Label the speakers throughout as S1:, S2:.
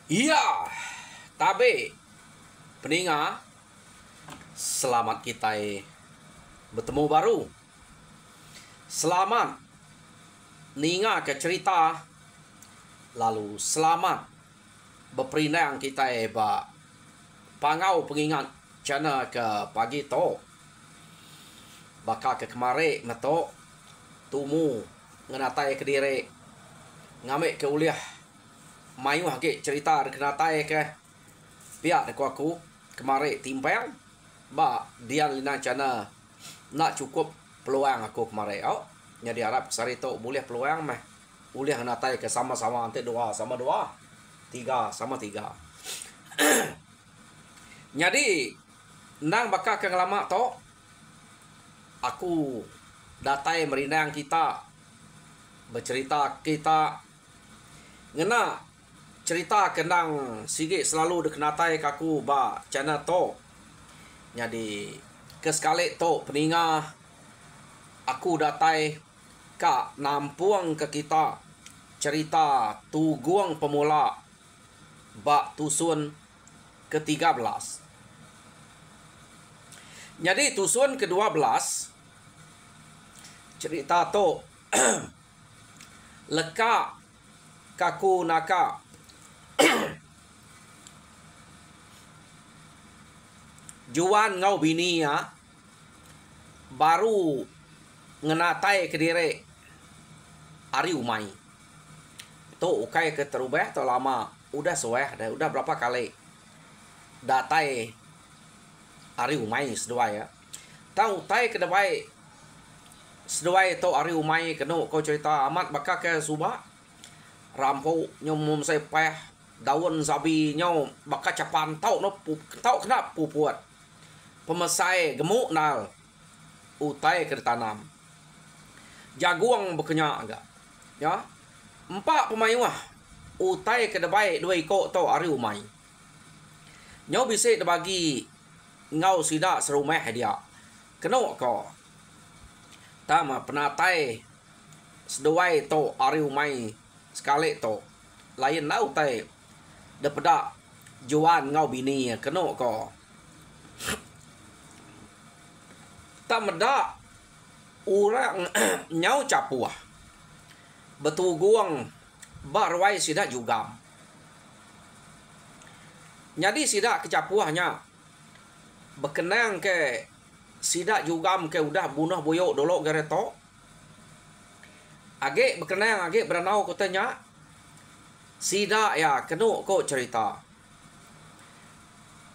S1: Iya, tapi peninga, selamat kita bertemu baru. Selamat ninga ke cerita, lalu selamat berperinang kita pangau pengingat channel ke pagi to. Bakal ke kemari meto tumu ngenatai ke diri ngamik ke uliah mayu hake cerita kenatai ke pihak deku aku kemari timpang ba dia lina channel nak cukup peluang aku kemari jadi harap sari to boleh peluang mah boleh natai ke sama-sama nanti 2 sama 2 3 sama 3 jadi nang bakal ke ngelama to aku datai merinang kita bercerita kita ngena cerita kenang sige selalu dekenatai kaku ba channel to jadi kesekali to peninga aku datai ka nampuang ke kita cerita tuguang pemula ba tusun ke-13. Jadi tusun ke-12 cerita to leka kaku naka juan ngau bini ya baru ngenatai ke diri ari umai to ukai ke terubah to lama udah sueh dah udah berapa kali datai ari umai sedua ya tahu tai ke depai sedua to ari umai keno kau cerita amat bakal ke subah rampo nyom saya peh daun sabi nyom bakal capan tau no tau kena pupuat pemesai gemuk nal utai ke tanam jaguang berkenyak agak ya 4 pemain wah utai ke debai 2 ikut to ari umai nyau bisa bagi ngau sida serumah dia keno ko tama penatai seduai to ari umai sekali to lain nau tai depeda juan ngau bini keno ko tak meda orang nyau capuah betuguang barwai sida juga jadi sida kecapuahnya berkenang ke sida juga ke udah bunuh boyok dolo gereto age berkenang age beranau kotanya sida ya keno ko cerita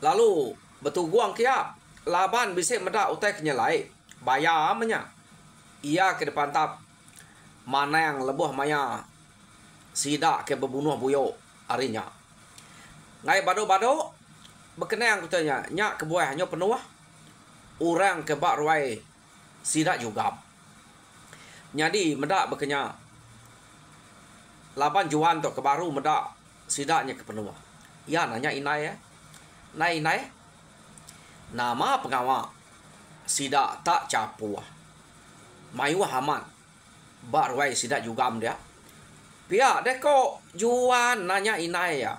S1: lalu betuguang kia laban bisa meda utai kenyalai bayar amanya ia ke depan tap mana yang lebuh maya sida ke berbunuh boyok arinya ngai bado-bado berkenang kotanya nyak kebuahnya penuh orang ke bak ruai sida juga jadi meda berkenya laban juan to ke baru meda sidaknya ke penuh ya nanya inai ya nai nama pengawa sida tak capuah mayu haman bak ruai sida juga dia pihak deko juan nanya inai ya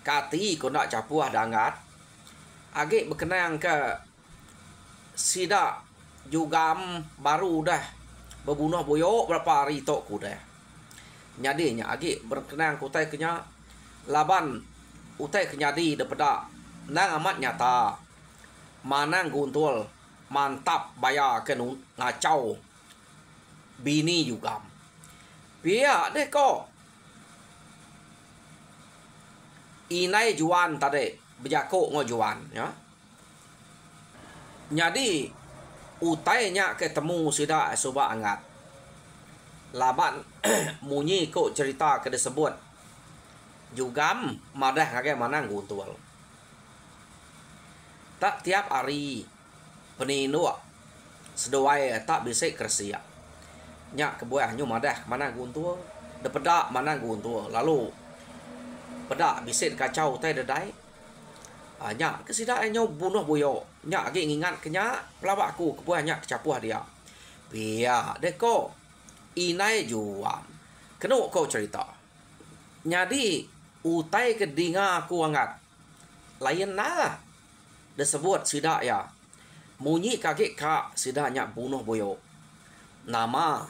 S1: kati ko nak capuah dangat age berkenang ke sida juga baru dah berbunuh boyok berapa hari tok ku dah nyadinya age berkenang kutai kenya laban utai kenyadi daripada nang amat nyata manang guntul mantap bayar ke ngacau bini juga pihak deh kok inai juan tadi berjakuk ngo juan ya jadi utainya ketemu sida soba angat laban munyi ko cerita ke disebut jugam madah kage manang guntul tak tiap hari peninu seduai tak bisa kersia nyak kebuahnya madah manang guntul depeda manang guntul lalu peda bisa kacau tai dedai nyak kesida nyo bunuh boyo nyak age ngingat kenya pelawak aku kebuah nyak kecapuah dia pia deko inai juan keno kau cerita Jadi utai kedinga aku angat. Lain nah. Disebut sidak ya. Munyi kakek kak sidaknya bunuh boyok. Nama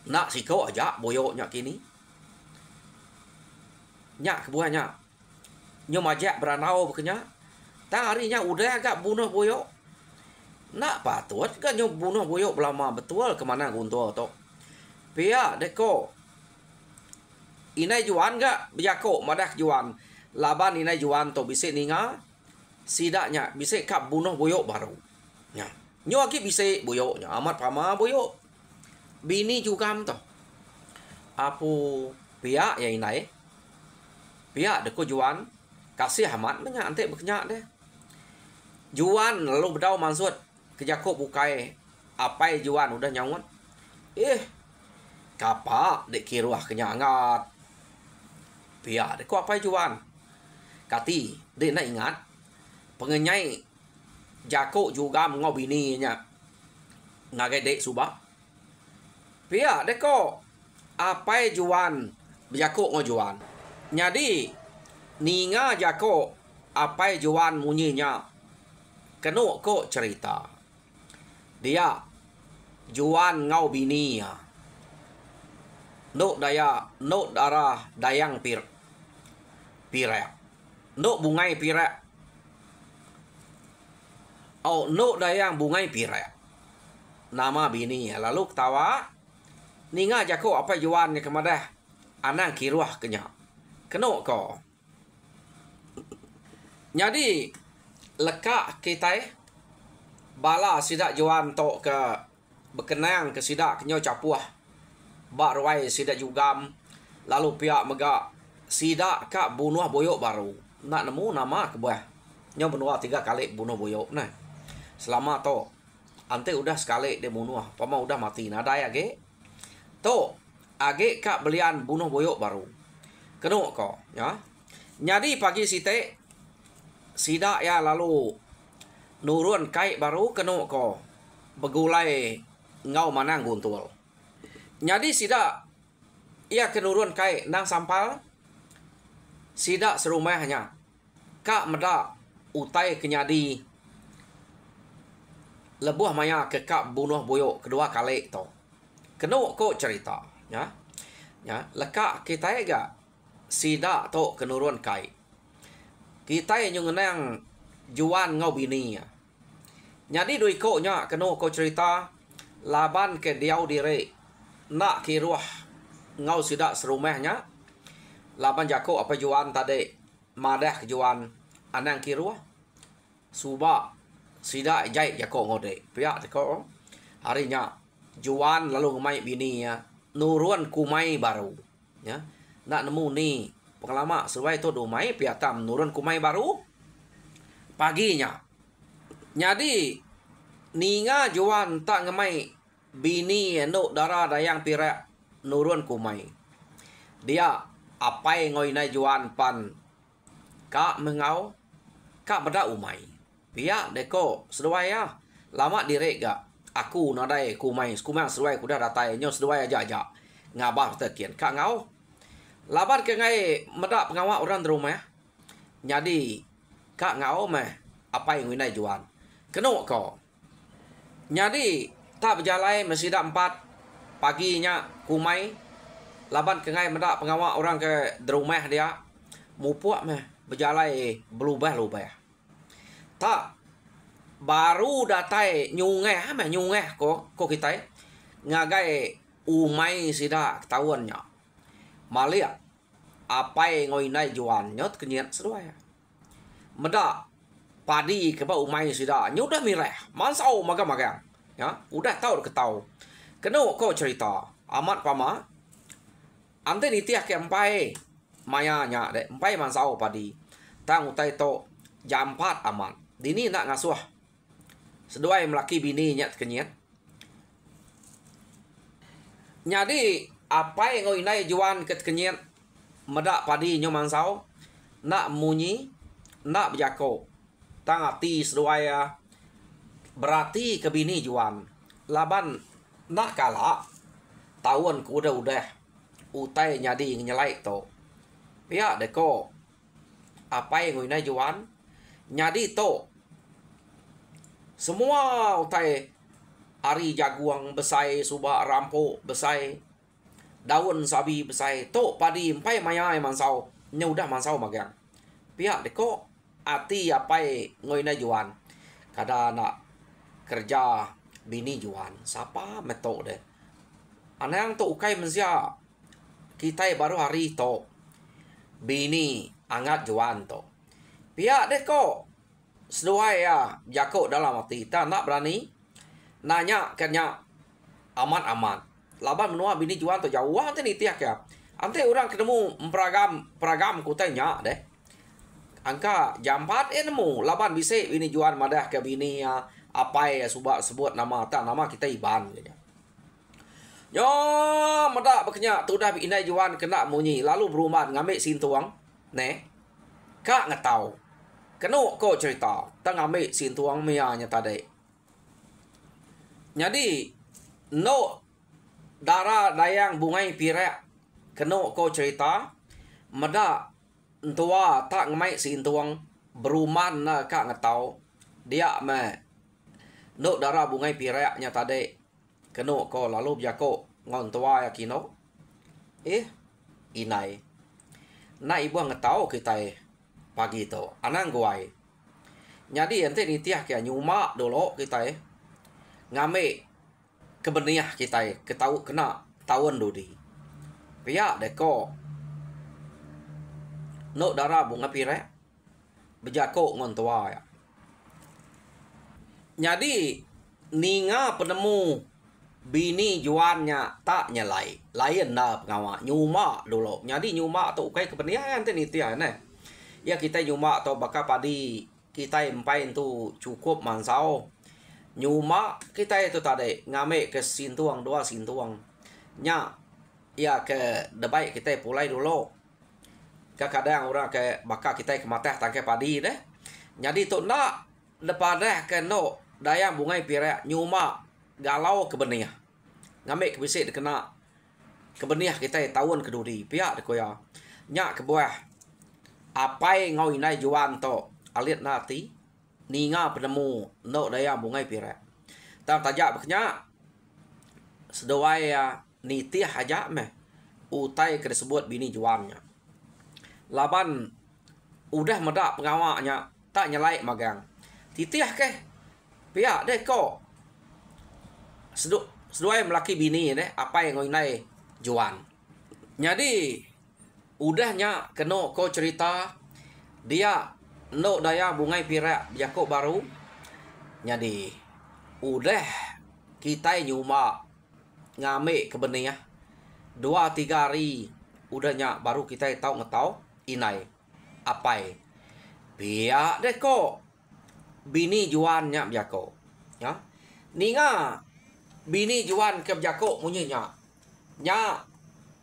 S1: nak sikau aja boyoknya kini. Nyak kebuahnya. Nyom ajak beranau bekenya. Tang harinya udah agak bunuh boyok. Nak patut kan nyom bunuh boyok belama betul kemana guntur tu. Pia deko. Inai juan gak bejako madak juan. Laban inai juan to bisa ninga. Sidaknya bisa kap bunuh boyok baru. Ya. Nyo aki bisa boyoknya amat pama boyok. Bini juga to. Apu pia ya inai. Pia deko juan kasih amat banyak ante berkenyak deh. Juan lalu berdau maksud kejako bukai apa juan udah nyawan. Kapa dek kiruah kenyangat. Pia deko apa juan. Kati dek nak ingat pengenyai jako juga ngau bininya ngagai dek subah. Pia deko apa juan bejako ngau juan. Jadi ninga jako apa juan munyinya keno ko cerita. Dia juan ngau bini ya. No darah dayang pirek. No bungai pirek. Oh, no dayang bungai pirek. Nama bini ya. Lalu ketawa. Ninga jako apa juan ni kemadah. Anang kiruah kenya. Keno ko. Jadi lekak kita bala sidak juan to ke berkenang ke sidak kenyo capuah. Bak ruai sidak jugam. Lalu pihak megak sidak kak bunuh boyok baru. Nak nemu nama kebuah. Nyo benua 3 kali bunuh boyok. Nah. Selama to. Ante udah sekali dia bunuh. Pama udah mati. Nadai age. To. Age kak belian bunuh boyok baru. Keno ko. Ya. Jadi pagi site. Sidak ya lalu. Nurun kai baru keno ko. Begulai ngau manang guntul. Jadi sidak ia kenurun kai nang sampal. Sidak serumahnya. Kak medak utai kenyadi. Lebuh maya ke kak bunuh boyok kedua kali to. Keno ko cerita. Ya. Ya. Lekak kita ga. Sidak to kenurun kai. Kita yang nang juan ngau bini ya. Jadi dui ko nya keno ko cerita. Laban ke diau dire. Nak kiruah ngau sidak serumahnya. Laban jako apa juan tadi. Madah juan anang kiruah. Suba sidak jai jako ngode. Pihak deko. Harinya juan lalu ngemai bini ya. Nurun kumai baru. Ya. Nak nemu ni. Pengelama seruai tu domai. Pihak tam nurun kumai baru. Paginya. Jadi. Ninga juan tak ngemai bini no darah dayang pirek nurun kumai. Dia apai ngoi nai juan pan kak mengau kak beda umai. Pia deko seduai ya. Lama direk ga. Aku nadai kumai seduai kuda datai nyo seduai aja. Ngabah tekian kak ngau. Labar ke ngai medak pengawak orang di rumah ya. Jadi kak ngau meh apai ngoi nai juan. Keno ko. Jadi tak berjalan masih dah 4 paginya kumai laban ke ngai medak pengawak orang ke rumah dia mupuak meh berjalan berubah-ubah. Tak baru datai nyungeh meh nyungeh ko kita ngagai umai sida ketahuannya. Malia apai ngoi nai juan nyot kenyat seduai. Medak padi ke ba umai sida nyudah mireh mansau magang-magang. Ya, udah tahu ketau. Keno ko cerita amat pama. Ante ni tiak ke empai maya nya de empai mansau padi. Tang utai to jam 4 amat. Dini nak ngasuh. Seduai melaki bini nyat kenyat. Jadi apa yang ngoi nai juan ket kenyat medak padi nyo mansau nak munyi nak berjako. Tang ati seduai ya. Berarti ke bini juan. Laban nak kalah. Tahun ku udah. Utai nyadi nyelai to. pihak deko apa yang ngoi nai juan nyadi to semua utai ari jaguang besai subak rampok besai daun sabi besai to padi empai maya mansau nyudah mansau magang pihak deko ati apa ngoi nai juan kada nak kerja bini juan siapa metok deh anang to ukai mensia kita baru hari to bini angat juan to pihak deko seduai ya jako dalam hati tak nak berani nanya kenya aman-aman laban menua bini juan to jauh ante ni tiak ya ante orang ketemu peragam ku tanya deh angka jam 4 nemu laban bisa bini juan madah ke bini ya apa ya sebut nama tak nama kita iban gitu. Yo madak bekenya tu dah inai juan kena munyi lalu beruman ngambil sintuang ne kak ngetau kenu ko cerita tang ngambil sintuang mianya tadi jadi no darah dayang bungai pirek kenu ko cerita madak tua tak ngambil sintuang beruman na kak ngetau dia me no darah bungai pireknya tadi kenu ko lalu biako ngon tua ya kino inai na ibu ngetau kita pagi to anang guai jadi ente ni tiah kia nyuma dulu kita ngame kebeniah kita ketau kena tahun dudi pihak deko no darah bunga pirek bejako ngon tua ya jadi ninga penemu bini juannya tak nyelai lain dah pengawa nyuma dulu jadi nyuma tu kai kebenian tu nitia ne ya kita nyuma atau baka padi kita empai tu cukup mansau nyuma kita itu tadi ngame ke sintuang dua sintuang nya ya ke debai kita pulai dulu kadang orang ke baka kita kematah tangke padi deh jadi tu nak depada ke no dayang bungai pirek nyuma galau kebeniah ngambil kebisik kena kebeniah kita tahun keduri pihak dekoya nyak kebuah apai ngau inai juan to alit nati ninga penemu no dayang bungai pirek tam tajak beknya sedoai ya niti haja meh utai ke disebut bini juannya laban udah medak pengawaknya tak nyelai magang titiah ke pihak deh kok seduai melaki bini deh apa yang ngai juan jadi udahnya keno ko cerita dia no daya bungai pirak jako baru jadi udah kita nyuma ngame kebeniah 2-3 hari udahnya baru kita tahu ngetau inai apa pihak deh kok bini juannya biako ya ninga bini juan ke biako munyinya nya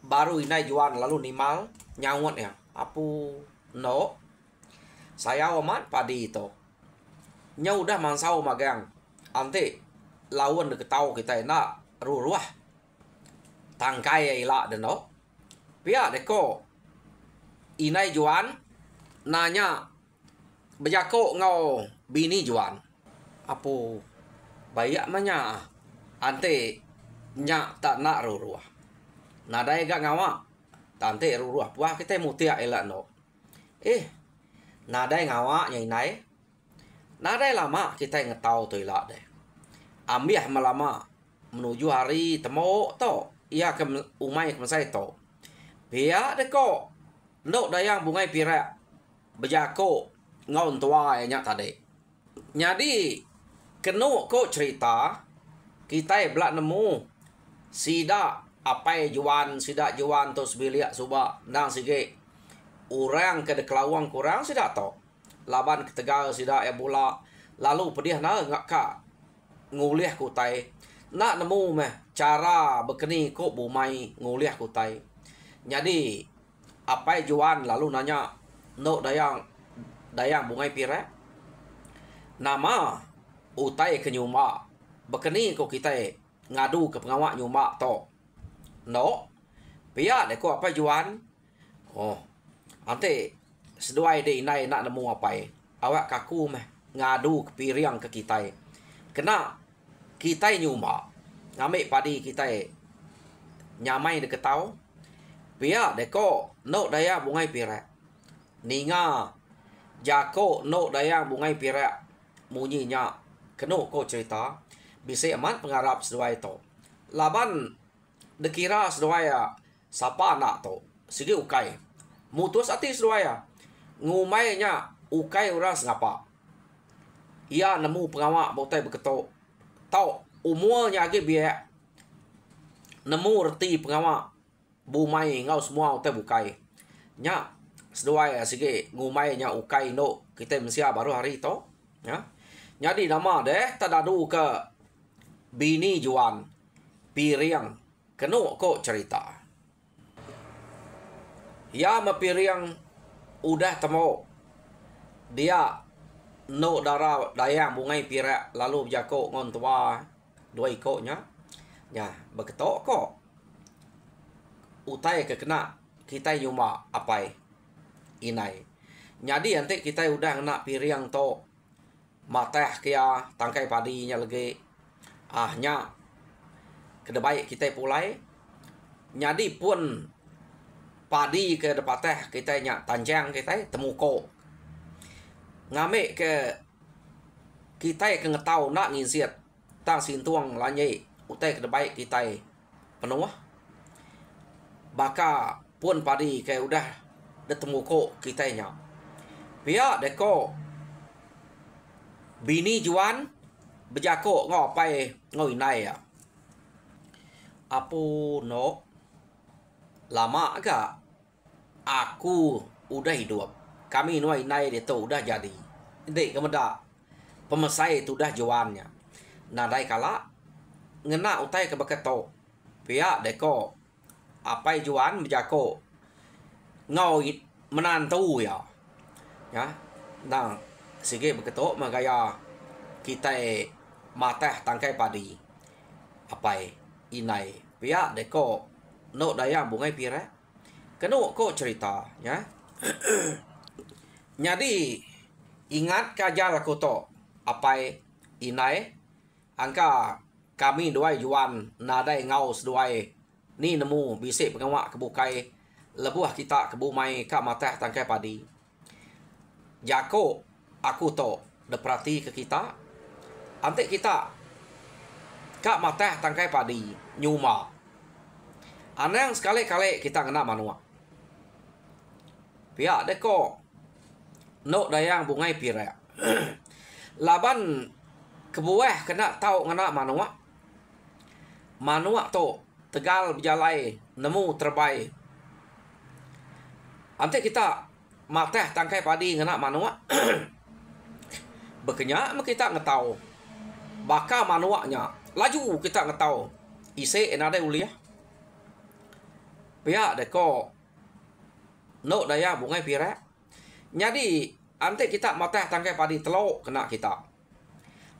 S1: baru inai juan lalu nimal nyawot ya apu no saya omat padi itu nya udah mansau magang ante lawan de ketau kita nak ruruah tangkai ila de no pia deko inai juan nanya bejako ngau bini juan apu bayak manya ante nya tak nak ruruah nadai gak ngawa tante ruruah puah kita mutia ela no nadai ngawa nyai nai nadai lama kita ngetau tu ela deh ambiah melama menuju hari temo to ia ke umai ke masai to pia deko no dayang bungai pirak bejako ngon tua nya tadi jadi kenu ko cerita kita belak nemu sida apa juan sida juan to sebilia suba nang sige orang ke dekelawang kurang sida to laban ke Tegal sida ya bola lalu pedih na ngak ka nguliah kutai nak nemu meh cara bekeni ko bumai nguliah kutai jadi apa juan lalu nanya no dayang bungai pire nama utai ke nyuma bekeni ko kita ngadu ke pengawak nyuma to no pia deko apa juan Ante seduai de inai nak nemu apai. Awak kaku meh ngadu ke piriang ke kita. Kena kita nyuma. Ngambil padi kita nyamai de ketau. Pia deko no daya bungai pirak. Ninga jako no daya bungai pirak. Munyinya keno ko cerita. Bisa amat pengharap seduai to. Laban dekira seduai sapa nak to. Sigi ukai. Mutus ati seduai ngumainya ukai orang sengapa. Ia nemu pengawak botai berketok. Tau umurnya lagi biak. Nemu reti pengawak bumai ngau semua utai bukai. Nya seduai sige ngumainya ukai no kita mensia baru hari to. Ya. Jadi nama deh tadadu ke bini juan piriang keno ko cerita. Ya mapiriang udah temu dia no darah dayang bungai pirak lalu berjako ngon tua dua ikutnya ya beketok kok utai ke kena kita nyuma apai inai jadi nanti kita udah kena piriang to matah kia tangkai padinya lagi ahnya kedebaik kita pulai jadi pun padi ke depateh kita nyak tanjang kita temu ko ngame ke kita ke ngetau nak nginsiat tang sintuang lanye utai ke baik kita penuh baka pun padi ke udah detemu ko kita nya pia deko bini juan bejako ngopai ngoi nai ya apu no lama agak aku udah hidup. Kami nuai nai itu udah jadi. Dek kemeda pemesai itu udah juannya. Nah dai kala ngena utai ke beketo. Pihak deko apai juan berjako ngau menantu ya. Ya. Nah sige beketo magaya kita matah tangkai padi. Apai inai. Pihak deko no daya bungai pira. Keno ko cerita ya. Jadi ingat kajal aku to apai inai angka kami dua juan nadai ngaus duai ni nemu bisik pengawak kebukai lebuah kita kebumai ka matah tangkai padi. Jako aku to deprati ke kita ante kita ka matah tangkai padi nyuma. Anang sekali-kali kita kena manua. Pihak deko no dayang bungai pira. Laban kebuah kena tahu ngena manua. Manua to tegal berjalai nemu terbaik. Ante kita matah tangkai padi ngena manua. Bekenya kita ngetau. Baka manuaknya laju kita ngetau. Ise enade uliah. Pihak deko no daya bungai pira. Jadi ante kita matah tangkai padi telok kena kita.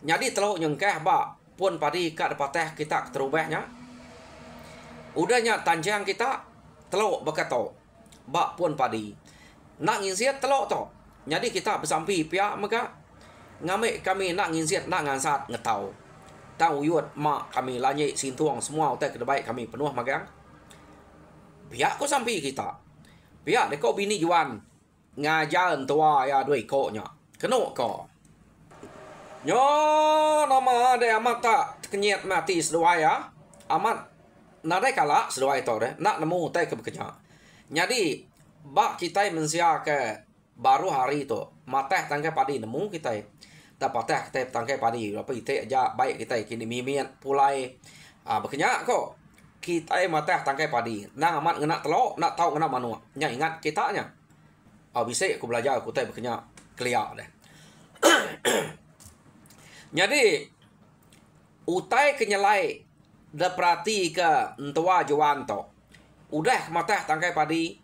S1: Jadi telok nyengkeh ba pun padi kat depateh kita terubahnya. Udahnya tanjang kita telok beketo. Ba pun padi. Nak nginsiat telok to. Jadi kita bersampi pihak maka ngamik kami nak nginsiat nak ngansat ngetau. Tang uyut mak kami lanyik sintuang semua utai kedebaik kami penuh magang. Pihak ko sampai kita. Pihak deko bini juan ngajaran tua ya dua ikutnya. Keno ko. Nyo nama de amat tak kenyat mati seduai ya. Amat nadai kala seduai to de nak nemu tai ke bekerja. Jadi bak kita mensia ke baru hari tu matah tangkai padi nemu kita. Dapat kita tangkai padi apa itu aja baik kita kini mimian pulai bekerja kok. Kita matah tangkai padi. Nang amat ngena telok, nak tahu ngena manua. Nya ingat kitanya. Bisa aku belajar aku tai berkenya clear deh. Jadi utai kenyalai deprati ke entua juan to. Udah matah tangkai padi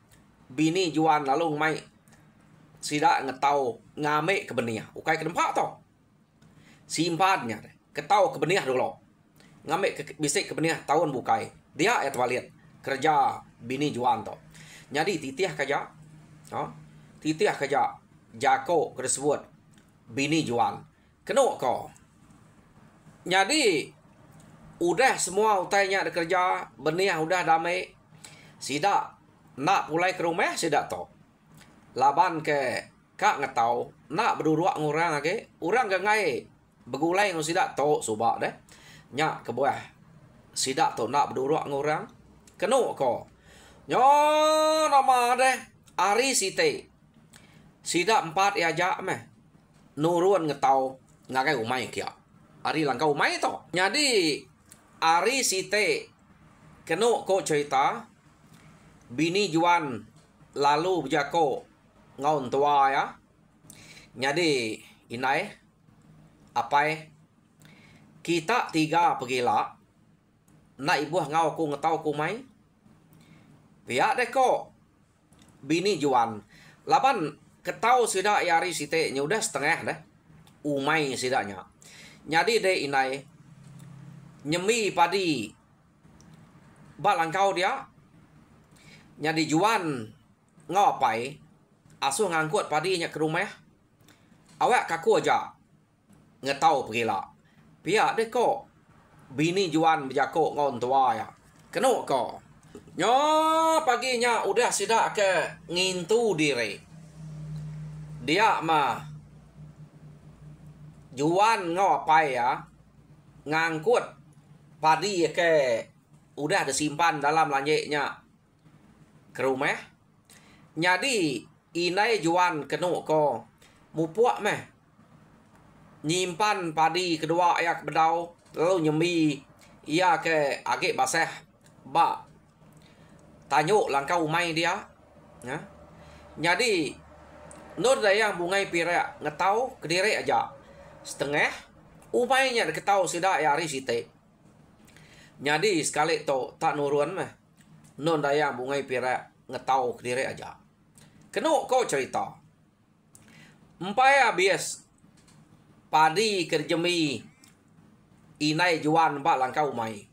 S1: bini juan lalu mai sida ngetau ngame ke benih. Ukai ke dempak to. Simpannya deh. Ketau ke benih dulu. Ngame bisik ke benih tahun bukai. Dia ya tualit kerja bini juan to. Jadi titiah kaja Titih kerja jako tersebut bini jual kena ko. Jadi udah semua utainya ada kerja, benih udah damai. Sidak nak pulai ke rumah sidak to. Laban ke kak ngetau nak berdua ngurang lagi, orang ke ngai begulai ngau sidak to subak deh. Nyak ke buah sidak to nak berdua ngurang kena ko. Nyo nama deh Ari site. Sidak 4 ajak meh. Nurun ngetau ngagai umai kia. Ari langkau umai to. Jadi Ari site kena ko cerita bini juan lalu berjako ngaun tua ya. Jadi inai apa kita 3 pergilah nak ibu ngau aku ngetau ku mai. Pihak deh ko bini juan laban ketau sidak Ari site nya udah setengah deh umai sidaknya. Jadi deh inai nyemi padi balangkau dia. Jadi juan ngapai asuh ngangkut padinya ke rumah. Awak kaku aja ngetau pergilah. Pihak deh ko bini juan berjako ngon tua ya. Kena ko. Nyo paginya udah sidak ke ngintu diri. Dia mah juan ngapai ya. Ngangkut padi ke udah disimpan dalam lanjeknya ke rumah. Jadi inai juan kena ko mupuak meh nyimpan padi kedua ayak bedau lalu nyemi ia ke agak basah ba tanyuk langkau umai dia ya. Jadi nur dayang bungai pirak ngetau kediri aja setengah umainya ketau sidak ya Ari site. Jadi sekali to tak nurun meh nur dayang bungai pirak ngetau kediri aja kena kau cerita empai habis padi kerjemi inai juan ba langkau umai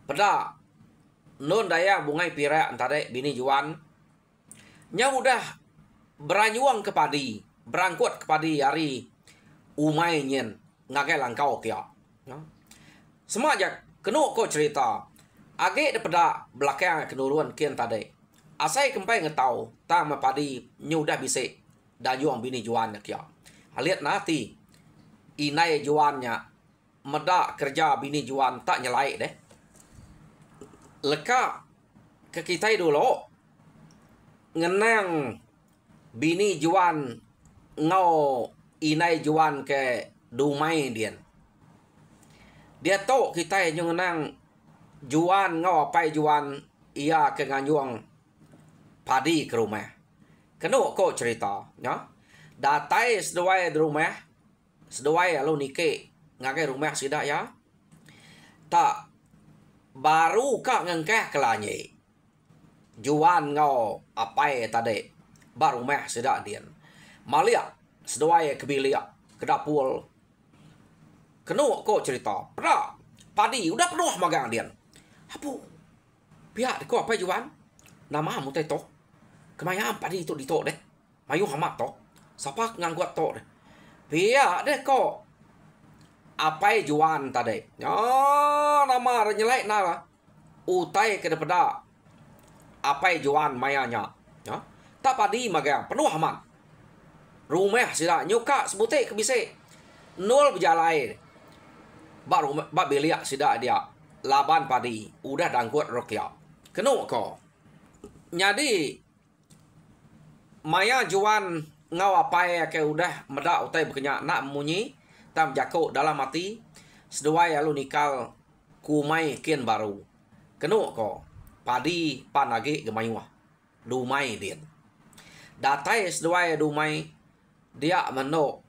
S1: pada non daya bungai pirak antara bini juan nya udah beranyuang ke padi berangkut ke padi Ari umai nyen ngagai langkau kia semua aja kena kau cerita age daripada belakang kenuruan kian tadi asai kempai ngetau tama padi nya udah bisa danyuang bini juan kia lihat nanti inai juannya meda kerja bini juan tak nyelai deh leka ke kita dulu ngenang bini juan ngau inai juan ke dumai dia tahu kita yang ngenang juan ngau apa juan ia ke nganyuang padi ke rumah kena kok cerita ya datai seduai di rumah seduai lalu nike ngagai rumah sidak ya tak baru kak ngengkeh kelanye juan ngau apa tadi baru meh sidak dian malia seduai kebilia kedapul kena kok cerita pra padi udah penuh magang dian apa pihak ko apa juan nama mu to kemayam padi itu ditok deh mayu hamat to sapak ngangguat to deh pihak deh kok apa juan tadi nama nyelai nara utai ke daripada apa juan mayanya ya tak padi magang penuh aman rumah sila nyuka sebutik kebise nol berjalai baru bak belia sida dia laban padi udah dangkut rokia kena ko jadi maya juan ngau apa ke udah meda utai berkenyak nak munyi tam jako dalam mati seduai lalu nikal kumai kian baru kena ko padi panagi gemayuah dumai dia datai seduai dumai dia meno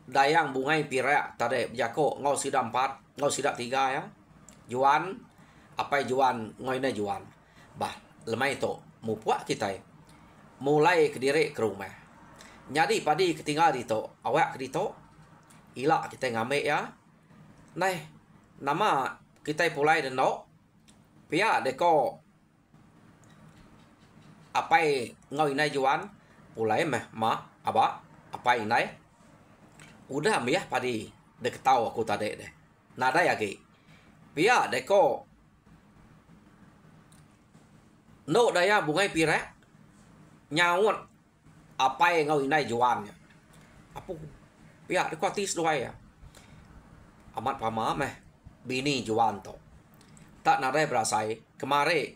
S1: dayang bungai pirak tadi jako ngau sida 4 ngau sida 3 ya juan apa juan ngoine juan bah lemai to mupuak kita mulai ke diri ke rumah jadi padi ketinggal di to awak ke di to ila kita ngambil ya nah nama kita pulai dan no pia deko apa ngau inai juan Ulai meh ma aba apa inai. Udah miah padi dek tahu aku tadi deh. Nada ya ge. Pia deko no daya bungai pire nyawut apa yang ngau inai juan. Apu pia deko tis doai ya. Amat pama meh bini juan to. Tak nada berasai kemari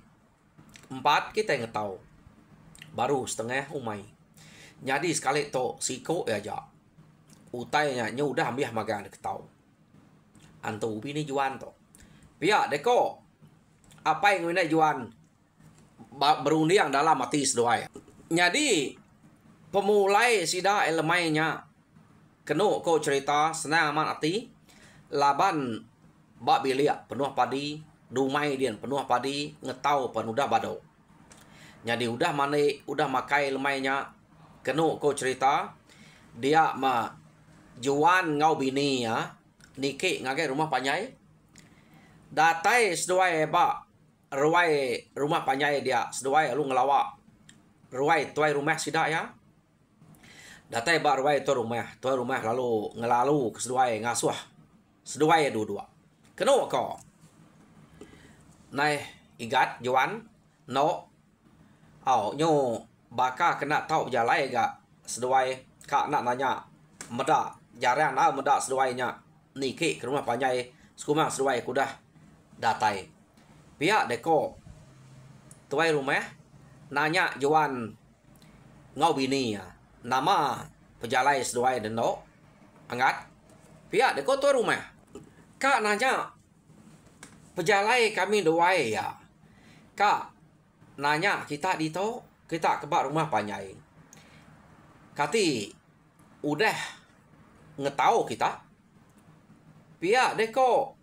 S1: 4 kita yang tahu. Baru setengah umai. Jadi sekali to siko ya ja. Utainya nyu udah ambil magang dek tahu. Antu bini juan to. Pia deko apa yang inai juan berunding dalam mati sedoai. Jadi pemulai sida elemennya keno ko cerita senang amat ati laban bak bilia penuh padi dumai dian penuh padi ngetau penudah bado. Jadi udah mane udah makai lemainya keno ko cerita dia ma juan ngau bini ya niki ngagai rumah panyai datai sedoai ba ruai rumah panyai dia sedoai lu ngelawak ruai tuai rumah sida ya datai ba ruai tuai rumah lalu ngelalu ke sedoai ngasuh sedoai dua-dua keno ko nai igat juan no au nyo baka kena tau jalai ga sedoai kak nak nanya meda jarang na meda sedoainya niki ke rumah panyai skuma sedoai kudah datai pihak deko tuai rumah nanya juan ngau bini ya nama pejalai sedoai deno angat pihak deko tuai rumah kak nanya pejalai kami doai ya kak nanya kita dito kita kebak rumah panyai kati udah ngetau kita pihak deko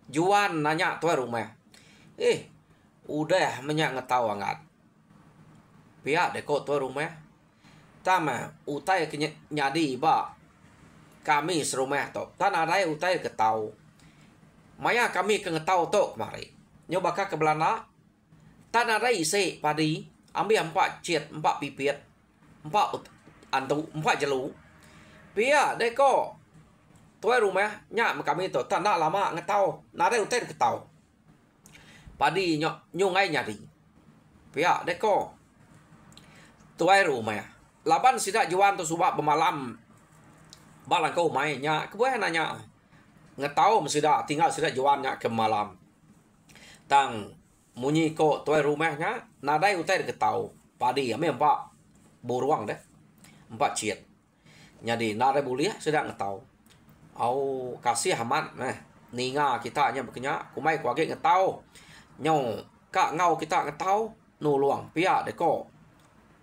S1: juan nanya tuai rumah udah menyak ngetau angat pihak deko tuai rumah tama utai nyadi ba kami serumah to tan ada utai ketau maya kami ke ngetau to kemari nyoba ka ke Belanda tan ada isi padi ambil 4 ciet 4 pipit 4 antu 4 jelu pihak deko tuai rumah nyak kami to tan nak lama ngetau nada utai ketau padi nyungai nyadi pihak deko tuai rumah laban sidak juan tu subak pemalam balang kau mainnya kebuah nanya ngetau sidak tinggal sidak juannya ke malam tang munyi ko tuai rumahnya nadai utai ketau padi ame 4 buruang deh 4 ciet jadi nadai buliah sidak ngetau au kasih amat ninga kita hanya berkenya kumai kuage ngetau nyong kak ngau kita ngetau nuluang pihak deko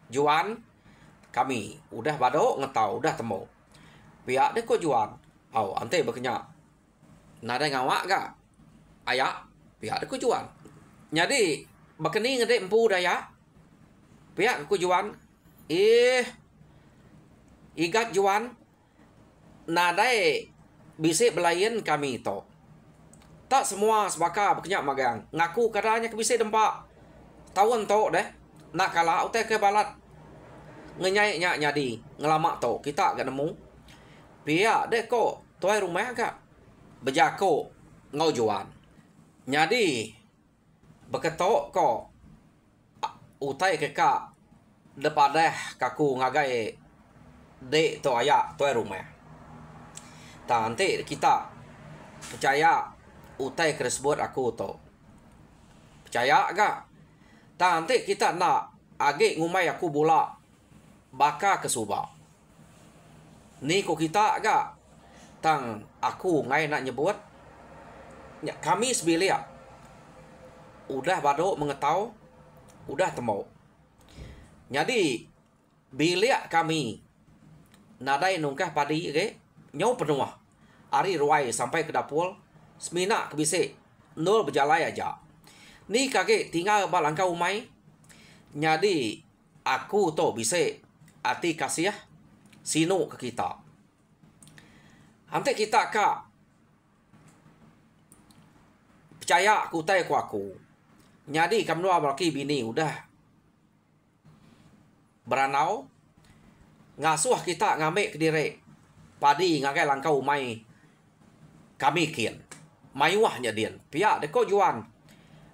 S1: juan kami udah bado ngetau udah temu pihak deko juan au ante berkenya nada ngawak ga ayak pihak deko juan jadi bakeni ngede empu daya pihak deko juan igat juan nadai bisi belayan kami to tak semua sebaka berkenyak magang ngaku kadanya kebisi dempak tahun to deh nak kalah utai ke balat ngenyai nyak nyadi ngelamak to kita gak nemu pihak deh ko tuai rumah gak bejako ngau juan nyadi beketok ko utai ke kak depadeh kaku ngagai dek to ayak tuai rumah nanti kita percaya utai tersebut aku to percaya gak nanti kita nak age ngumai aku bola baka ke Subang ni ko kita gak tang aku ngai nak nyebut kami sebilia udah bado mengetau udah temu jadi bilia kami nadai nungkah padi ge nyau penuh ari ruai sampai ke dapur semina kebisi nol berjalan aja ni kage tinggal balangkau umai jadi aku to bisa ati kasih sino ke kita nanti kita kak percaya aku tay aku jadi kamu berarti bini udah beranau ngasuh kita ngambil ke diri padi ngagai langkau mai kami kian mayuahnya dian pihak deko juan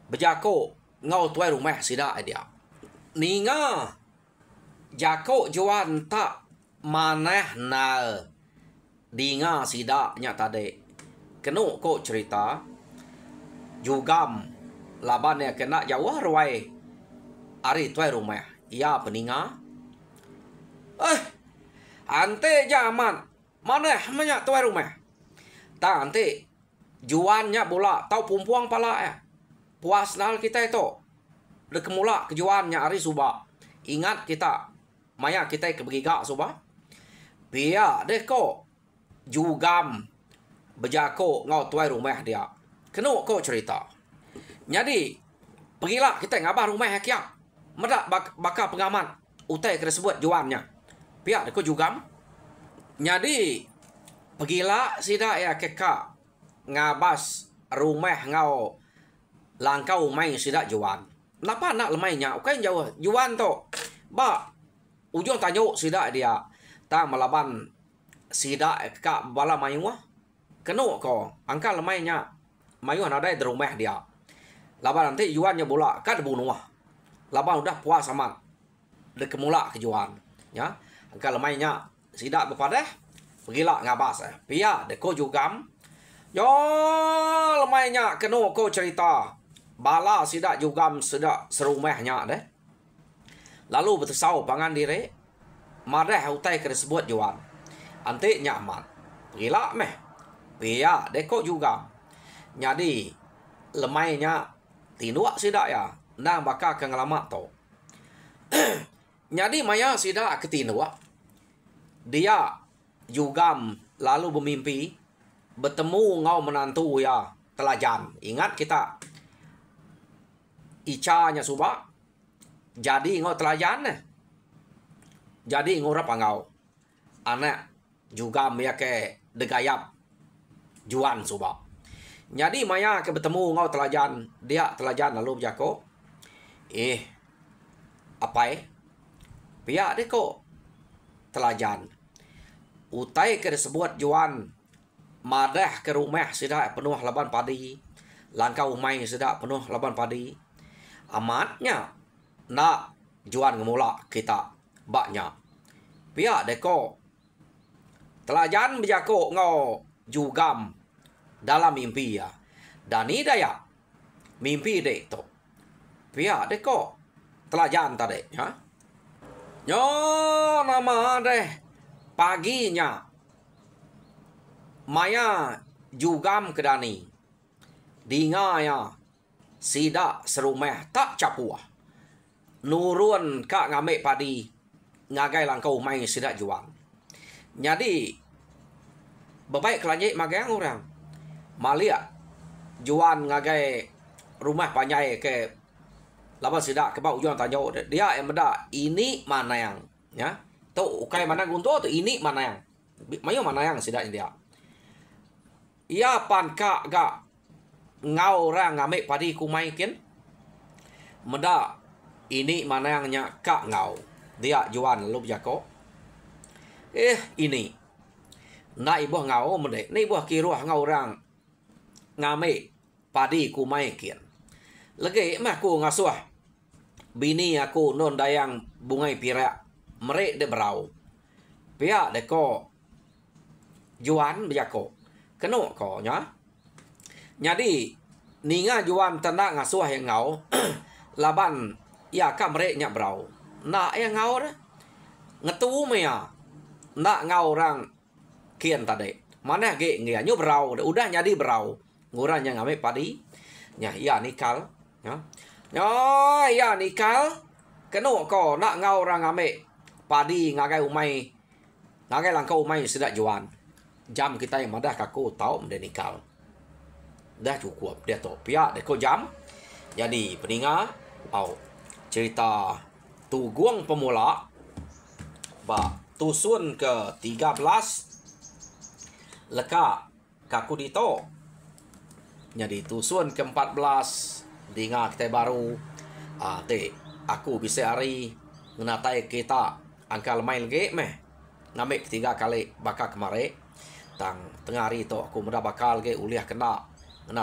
S1: bejako ngau tuai rumah sida dia ninga jako juan tak maneh na dinga sida nya tade kenu ko cerita jugam laban ya kena jauh ruai ari tuai rumah ia peninga ante zaman mana banyak tuai rumah tak ante juannya bola tau pumpuang pala ya puas nal kita itu dekemula kejuannya hari suba ingat kita maya kita kebegiga suba biar deko jugam bejako ngau tuai rumah dia kenu ko cerita jadi pergilah kita ngabah rumah kia medak bakal pengaman utai tersebut juannya pihak deko jugam jadi pergilah sida ya keka ngabas rumah ngau langkau main sida juan napa nak lemainya ukai jauh juan to ba ujung tanyo sida dia ta melaban sida ka bala mayuah kenu ko angka lemainya mayuah ada di rumah dia laban nanti juannya bola ka debu nuah laban udah puas amat dekemula ke juan ya angka lemainya sida bepadah pergilah ngabas pia deko jugam yo lemainya kenu ko cerita bala sida jugam sida serumahnya deh lalu betusau pangan diri madah utai ke sebut juan ante nyaman pergilah meh pia deko jugam jadi lemainya tinduak sida ya nang bakal ke ngelamak to jadi maya sida ketinduak dia jugam lalu bermimpi bertemu ngau menantu ya telajan ingat kita icanya suba jadi ngau telajan jadi ngurap ngau anak jugam ya ke degayap juan suba jadi maya ke bertemu ngau telajan dia telajan lalu jako apa pihak deko telajan utai ke disebut juan madah ke rumah sida penuh laban padi langkau mai sida penuh laban padi amatnya nak juan ngemula kita baknya pihak deko telajan bejako ngau jugam dalam mimpi ya dan ini daya mimpi dek to pihak deko telajan tadi ya yo nama deh paginya maya jugam kedani dinga ya sida serumah tak capuah nurun kak ngamek padi ngagai langkau main sida juang jadi bebaik kelanjik magang orang malia juan ngagai rumah panjai ke laban sida ke bau juan tanyo dia yang beda ini mana yang ya tu ukai mana gunto tu ini mana yang mayo mana yang sida dia ia pan ka ga ngau orang ngamek padi kumai kin meda ini mana yang nya ka ngau dia juan lu jako ini na ibu ngau mede ni ibu kiruah ngau orang ngamek padi kumai kin lagi mah ku ngasuh bini aku non dayang bungai pirak merek de berau pihak deko juan bejako kenu ko nya jadi ninga juan tanda ngasuh yang ngau laban ya ka merek nya berau nak yang ngau dah ngetu mea nak ngau orang kian tadi mana ge ngia nyu berau udah jadi berau ngurang yang ngame padi nya iya nikal ya iya nikal kenu ko nak ngau orang ngame padi ngagai umai ngagai langkau umai sedak juan jam kita yang madah kaku tahu mendenikal dah cukup dia to pihak deko jam jadi peninga cerita tuguang pemula ba tusun ke 13 leka kaku dito jadi tusun ke 14 dinga kita baru te aku bisa hari ngenatai kita angka lemai lagi meh ngambil ketiga kali bakal kemari tang tengah hari tu aku mudah bakal ke uliah kena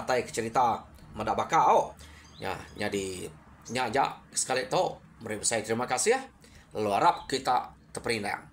S1: tai cerita mudah bakal ya jadi nyajak sekali tu. Mari saya terima kasih ya. Lalu harap kita terperindah.